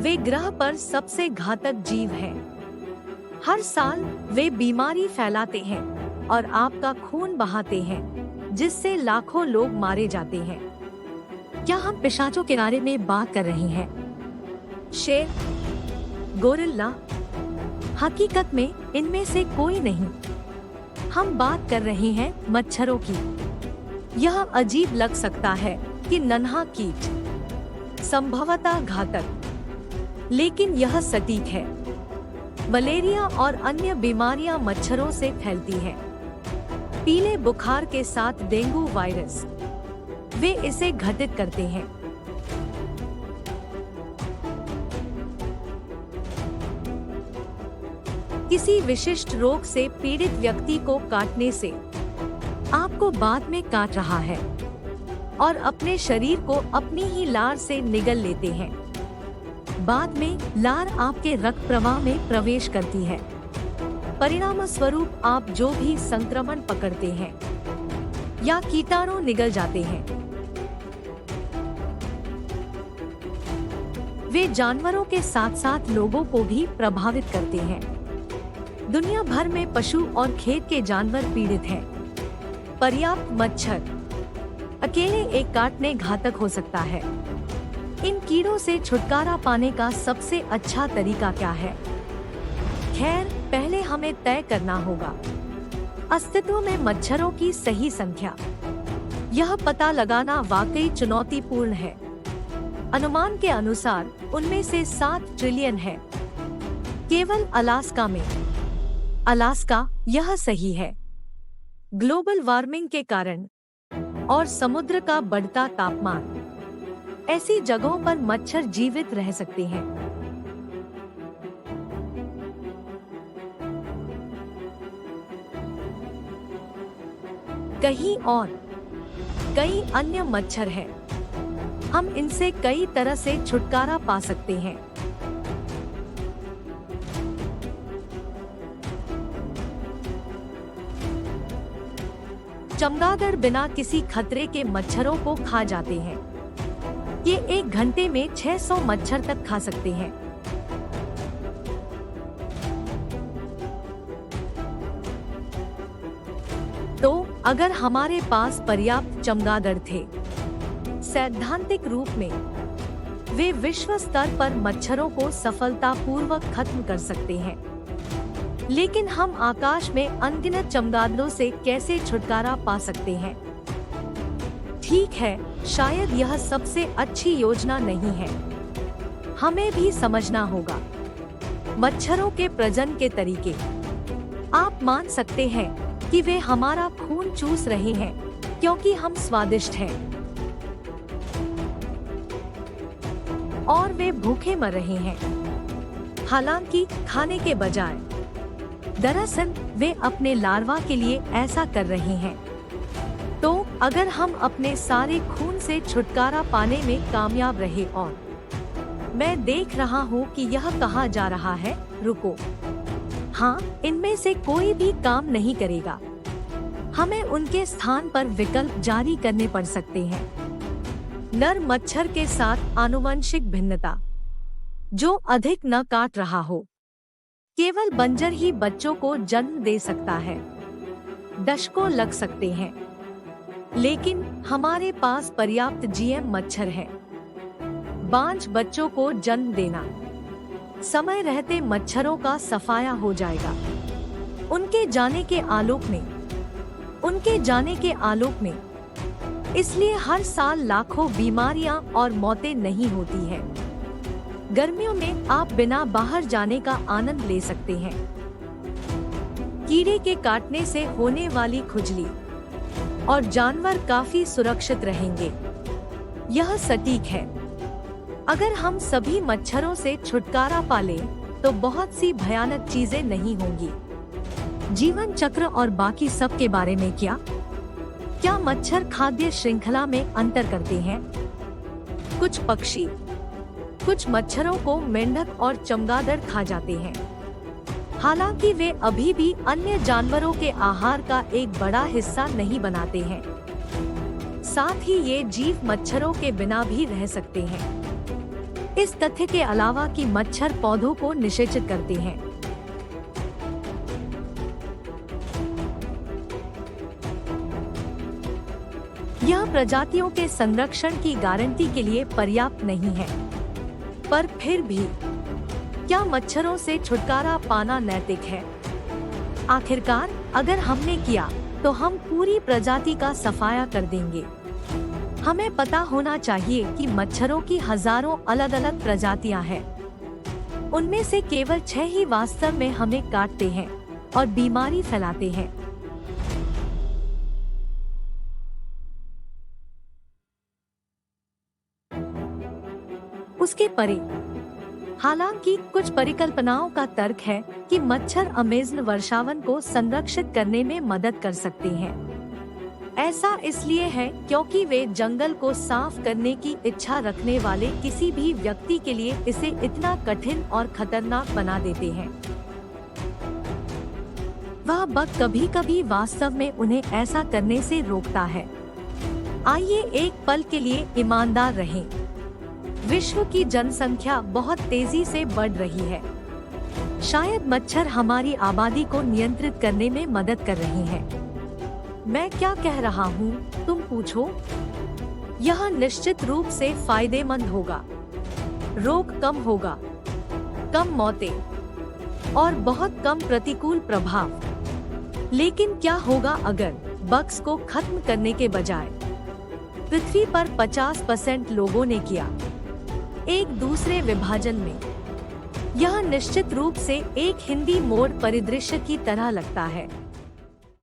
वे ग्रह पर सबसे घातक जीव हैं। हर साल वे बीमारी फैलाते हैं और आपका खून बहाते हैं, जिससे लाखों लोग मारे जाते हैं। क्या हम पिशाचों के बारे में बात कर रहे हैं? शेर, गोरिल्ला? हकीकत में इनमें से कोई नहीं। हम बात कर रहे हैं मच्छरों की। यह अजीब लग सकता है कि नन्हा कीट, संभवतः घातक, लेकिन यह सटीक है। मलेरिया और अन्य बीमारियां मच्छरों से फैलती हैं। पीले बुखार के साथ डेंगू वायरस, वे इसे घटित करते हैं। किसी विशिष्ट रोग से पीड़ित व्यक्ति को काटने से आपको बाद में काट रहा है और अपने शरीर को अपनी ही लार से निगल लेते हैं। बाद में लार आपके रक्त प्रवाह में प्रवेश करती है। परिणाम स्वरूप आप जो भी संक्रमण पकड़ते हैं या कीटाणु निगल जाते हैं, वे जानवरों के साथ साथ लोगों को भी प्रभावित करते हैं। दुनिया भर में पशु और खेत के जानवर पीड़ित हैं। पर्याप्त मच्छर अकेले एक काटने घातक हो सकता है। इन कीड़ों से छुटकारा पाने का सबसे अच्छा तरीका क्या है? खैर, पहले हमें तय करना होगा अस्तित्व में मच्छरों की सही संख्या। यह पता लगाना वाकई चुनौतीपूर्ण है। अनुमान के अनुसार उनमें से 7 ट्रिलियन है, केवल अलास्का में। अलास्का, यह सही है। ग्लोबल वार्मिंग के कारण और समुद्र का बढ़ता तापमान, ऐसी जगहों पर मच्छर जीवित रह सकते हैं। कहीं और कई अन्य मच्छर हैं। हम इनसे कई तरह से छुटकारा पा सकते हैं। चमगादड़ बिना किसी खतरे के मच्छरों को खा जाते हैं। ये 1 घंटे में 600 मच्छर तक खा सकते हैं। तो अगर हमारे पास पर्याप्त चमगादड़ थे, सैद्धांतिक रूप में वे विश्व स्तर पर मच्छरों को सफलतापूर्वक खत्म कर सकते हैं। लेकिन हम आकाश में अनगिनत चमगादड़ों से कैसे छुटकारा पा सकते हैं? ठीक है, शायद यह सबसे अच्छी योजना नहीं है। हमें भी समझना होगा मच्छरों के प्रजनन के तरीके। आप मान सकते हैं कि वे हमारा खून चूस रहे हैं क्योंकि हम स्वादिष्ट हैं, और वे भूखे मर रहे हैं, हालांकि खाने के बजाय। दरअसल वे अपने लार्वा के लिए ऐसा कर रहे हैं। तो अगर हम अपने सारे खून से छुटकारा पाने में कामयाब रहे, और मैं देख रहा हूँ कि यह कहा जा रहा है, रुको, हाँ, इनमें से कोई भी काम नहीं करेगा। हमें उनके स्थान पर विकल्प जारी करने पड़ सकते हैं। नर मच्छर के साथ आनुवंशिक भिन्नता, जो अधिक न काट रहा हो। केवल बंजर ही बच्चों को जन्म दे सकता है। दशकों लग सकते हैं, लेकिन हमारे पास पर्याप्त जीएम मच्छर है। बांझ बच्चों को जन्म देना, समय रहते मच्छरों का सफाया हो जाएगा। उनके जाने के आलोक में इसलिए हर साल लाखों बीमारियां और मौतें नहीं होती हैं। गर्मियों में आप बिना बाहर जाने का आनंद ले सकते हैं। कीड़े के काटने से होने वाली खुजली और जानवर काफी सुरक्षित रहेंगे। यह सटीक है। अगर हम सभी मच्छरों से छुटकारा पा लें, तो बहुत सी भयानक चीजें नहीं होंगी। जीवन चक्र और बाकी सब के बारे में क्या मच्छर खाद्य श्रृंखला में अंतर करते हैं? कुछ मच्छरों को मेंढक और चमगादड़ खा जाते हैं, हालांकि वे अभी भी अन्य जानवरों के आहार का एक बड़ा हिस्सा नहीं बनाते हैं। साथ ही ये जीव मच्छरों के बिना भी रह सकते हैं। इस तथ्य के अलावा कि मच्छर पौधों को निषेचित करते हैं। यह प्रजातियों के संरक्षण की गारंटी के लिए पर्याप्त नहीं है, पर फिर भी क्या मच्छरों से छुटकारा पाना नैतिक है? आखिरकार अगर हमने किया तो हम पूरी प्रजाति का सफाया कर देंगे। हमें पता होना चाहिए कि मच्छरों की हजारों अलग अलग प्रजातियां हैं। उनमें से केवल 6 ही वास्तव में हमें काटते हैं और बीमारी फैलाते हैं। उसके परे, हालांकि कुछ परिकल्पनाओं का तर्क है कि मच्छर अमेज़न वर्षावन को संरक्षित करने में मदद कर सकते हैं। ऐसा इसलिए है क्योंकि वे जंगल को साफ करने की इच्छा रखने वाले किसी भी व्यक्ति के लिए इसे इतना कठिन और खतरनाक बना देते हैं। वह बग कभी कभी वास्तव में उन्हें ऐसा करने से रोकता है। आइए एक पल के लिए ईमानदार रहें। विश्व की जनसंख्या बहुत तेजी से बढ़ रही है। शायद मच्छर हमारी आबादी को नियंत्रित करने में मदद कर रहे हैं। मैं क्या कह रहा हूँ, तुम पूछो? यह निश्चित रूप से फायदेमंद होगा। रोग कम होगा, कम मौतें और बहुत कम प्रतिकूल प्रभाव। लेकिन क्या होगा अगर बग्स को खत्म करने के बजाय पृथ्वी पर 50% लोगों ने किया एक दूसरे विभाजन में? यह निश्चित रूप से एक हिंदी मोड़ परिदृश्य की तरह लगता है।